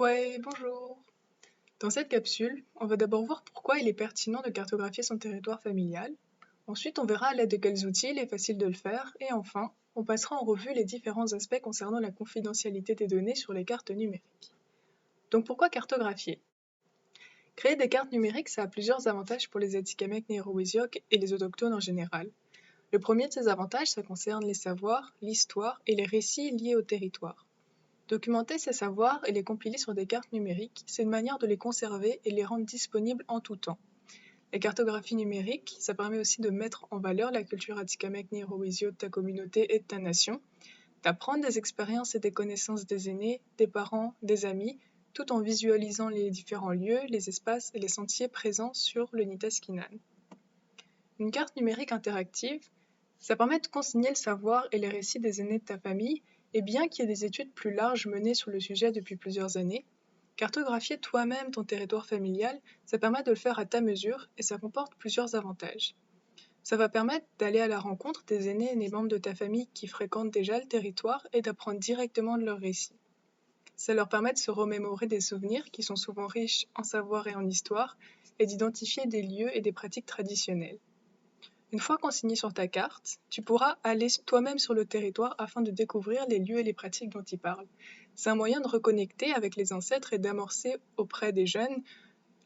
Ouais, bonjour. Dans cette capsule, on va d'abord voir pourquoi il est pertinent de cartographier son territoire familial. Ensuite, on verra à l'aide de quels outils il est facile de le faire. Et enfin, on passera en revue les différents aspects concernant la confidentialité des données sur les cartes numériques. Donc pourquoi cartographier? Créer des cartes numériques, ça a plusieurs avantages pour les Atikamekw, Nehru-Wisiok et les autochtones en général. Le premier de ces avantages, ça concerne les savoirs, l'histoire et les récits liés au territoire. Documenter ces savoirs et les compiler sur des cartes numériques, c'est une manière de les conserver et les rendre disponibles en tout temps. La cartographie numérique, ça permet aussi de mettre en valeur la culture Atikamekw, Nehru-Wisiok de ta communauté et de ta nation, d'apprendre des expériences et des connaissances des aînés, des parents, des amis, tout en visualisant les différents lieux, les espaces et les sentiers présents sur le Nitaskinan. Une carte numérique interactive, ça permet de consigner le savoir et les récits des aînés de ta famille, et bien qu'il y ait des études plus larges menées sur le sujet depuis plusieurs années, cartographier toi-même ton territoire familial, ça permet de le faire à ta mesure et ça comporte plusieurs avantages. Ça va permettre d'aller à la rencontre des aînés et des membres de ta famille qui fréquentent déjà le territoire et d'apprendre directement de leurs récits. Ça leur permet de se remémorer des souvenirs qui sont souvent riches en savoir et en histoire et d'identifier des lieux et des pratiques traditionnelles. Une fois consigné sur ta carte, tu pourras aller toi-même sur le territoire afin de découvrir les lieux et les pratiques dont il parle. C'est un moyen de reconnecter avec les ancêtres et d'amorcer auprès des jeunes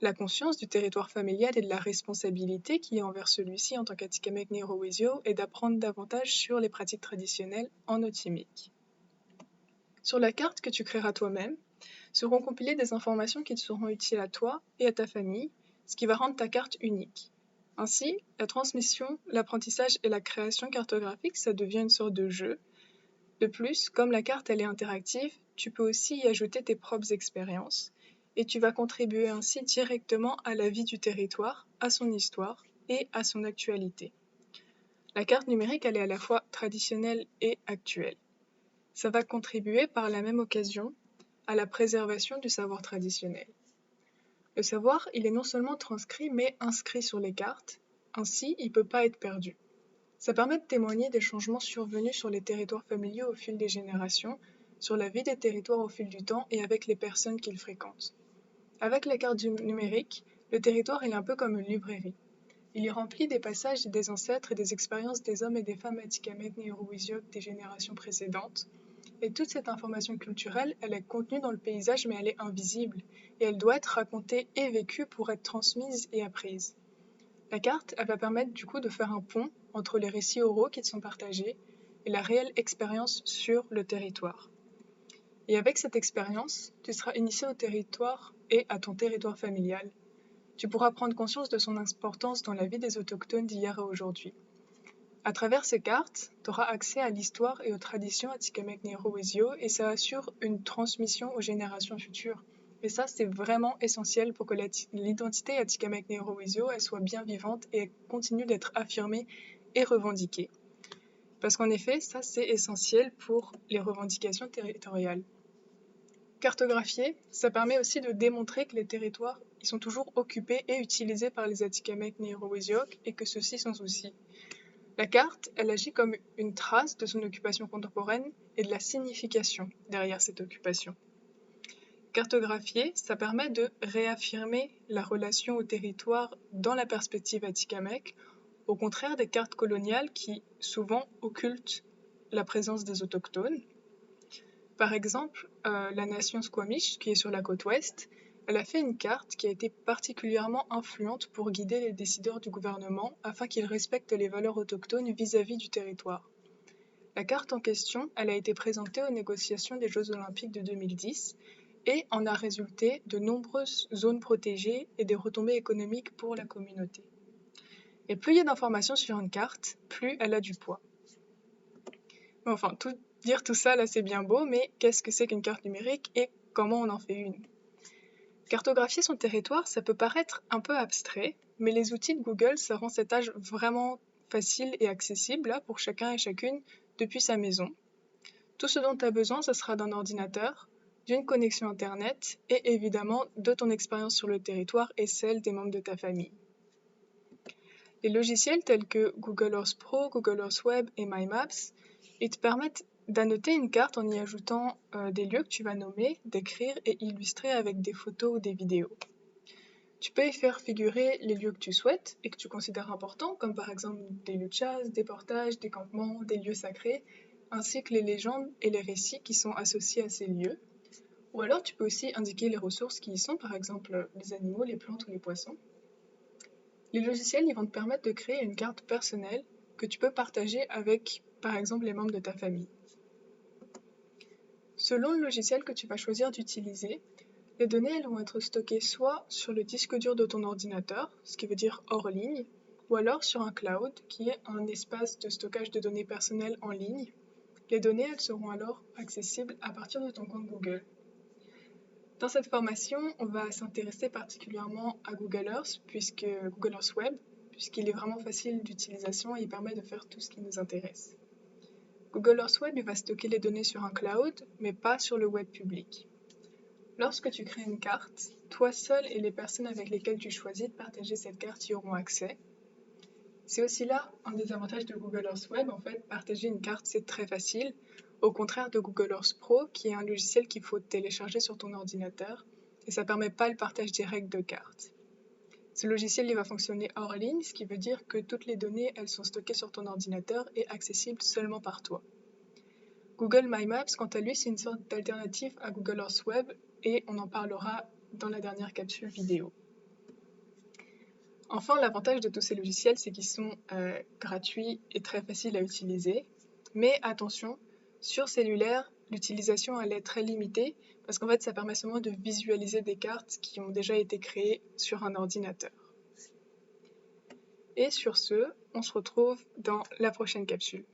la conscience du territoire familial et de la responsabilité qui est envers celui-ci en tant qu'Atikamekw Nehru-Wisiok et d'apprendre davantage sur les pratiques traditionnelles en Otimique. Sur la carte que tu créeras toi-même, seront compilées des informations qui te seront utiles à toi et à ta famille, ce qui va rendre ta carte unique. Ainsi, la transmission, l'apprentissage et la création cartographique, ça devient une sorte de jeu. De plus, comme la carte elle est interactive, tu peux aussi y ajouter tes propres expériences et tu vas contribuer ainsi directement à la vie du territoire, à son histoire et à son actualité. La carte numérique elle est à la fois traditionnelle et actuelle. Ça va contribuer par la même occasion à la préservation du savoir traditionnel. Le savoir, il est non seulement transcrit, mais inscrit sur les cartes, ainsi il ne peut pas être perdu. Ça permet de témoigner des changements survenus sur les territoires familiaux au fil des générations, sur la vie des territoires au fil du temps et avec les personnes qu'ils fréquentent. Avec la carte numérique, le territoire est un peu comme une librairie. Il y remplit des passages des ancêtres et des expériences des hommes et des femmes Atikamekw Nehru-Wisiok des générations précédentes, et toute cette information culturelle, elle est contenue dans le paysage, mais elle est invisible, et elle doit être racontée et vécue pour être transmise et apprise. La carte, elle va permettre du coup de faire un pont entre les récits oraux qui te sont partagés et la réelle expérience sur le territoire. Et avec cette expérience, tu seras initié au territoire et à ton territoire familial. Tu pourras prendre conscience de son importance dans la vie des autochtones d'hier et aujourd'hui. À travers ces cartes, tu auras accès à l'histoire et aux traditions Atikamekw Nehru-Wisiok et ça assure une transmission aux générations futures. Et ça, c'est vraiment essentiel pour que l'identité Atikamekw Nehru-Wisiok elle soit bien vivante et continue d'être affirmée et revendiquée. Parce qu'en effet, ça, c'est essentiel pour les revendications territoriales. Cartographier, ça permet aussi de démontrer que les territoires ils sont toujours occupés et utilisés par les Atikamekw Nehru-Wisiok et que ceux-ci sans souci. La carte, elle agit comme une trace de son occupation contemporaine et de la signification derrière cette occupation. Cartographier, ça permet de réaffirmer la relation au territoire dans la perspective Atikamekw, au contraire des cartes coloniales qui souvent occultent la présence des autochtones. Par exemple, la nation Squamish, qui est sur la côte ouest, elle a fait une carte qui a été particulièrement influente pour guider les décideurs du gouvernement afin qu'ils respectent les valeurs autochtones vis-à-vis du territoire. La carte en question, elle a été présentée aux négociations des Jeux olympiques de 2010 et en a résulté de nombreuses zones protégées et des retombées économiques pour la communauté. Et plus il y a d'informations sur une carte, plus elle a du poids. Enfin, dire tout ça, là, c'est bien beau, mais qu'est-ce que c'est qu'une carte numérique et comment on en fait une? Cartographier son territoire, ça peut paraître un peu abstrait, mais les outils de Google, ça rend cette tâche vraiment facile et accessible là, pour chacun et chacune depuis sa maison. Tout ce dont tu as besoin, ce sera d'un ordinateur, d'une connexion Internet et évidemment de ton expérience sur le territoire et celle des membres de ta famille. Les logiciels tels que Google Earth Pro, Google Earth Web et My Maps, ils te permettent d'annoter une carte en y ajoutant des lieux que tu vas nommer, décrire et illustrer avec des photos ou des vidéos. Tu peux y faire figurer les lieux que tu souhaites et que tu considères importants, comme par exemple des lieux de chasse, des portages, des campements, des lieux sacrés, ainsi que les légendes et les récits qui sont associés à ces lieux. Ou alors tu peux aussi indiquer les ressources qui y sont, par exemple les animaux, les plantes ou les poissons. Les logiciels ils vont te permettre de créer une carte personnelle que tu peux partager avec, par exemple, les membres de ta famille. Selon le logiciel que tu vas choisir d'utiliser, les données elles vont être stockées soit sur le disque dur de ton ordinateur, ce qui veut dire hors ligne, ou alors sur un cloud, qui est un espace de stockage de données personnelles en ligne. Les données elles seront alors accessibles à partir de ton compte Google. Dans cette formation, on va s'intéresser particulièrement à Google Earth, Google Earth Web, puisqu'il est vraiment facile d'utilisation et il permet de faire tout ce qui nous intéresse. Google Earth Web il va stocker les données sur un cloud, mais pas sur le web public. Lorsque tu crées une carte, toi seul et les personnes avec lesquelles tu choisis de partager cette carte y auront accès. C'est aussi là un des avantages de Google Earth Web. En fait, partager une carte, c'est très facile, au contraire de Google Earth Pro, qui est un logiciel qu'il faut télécharger sur ton ordinateur, et ça ne permet pas le partage direct de cartes. Ce logiciel il va fonctionner hors ligne, ce qui veut dire que toutes les données elles sont stockées sur ton ordinateur et accessibles seulement par toi. Google My Maps, quant à lui, c'est une sorte d'alternative à Google Earth Web et on en parlera dans la dernière capsule vidéo. Enfin, l'avantage de tous ces logiciels, c'est qu'ils sont gratuits et très faciles à utiliser. Mais attention, sur cellulaire, l'utilisation elle est très limitée parce qu'en fait, ça permet seulement de visualiser des cartes qui ont déjà été créées sur un ordinateur. Et sur ce, on se retrouve dans la prochaine capsule.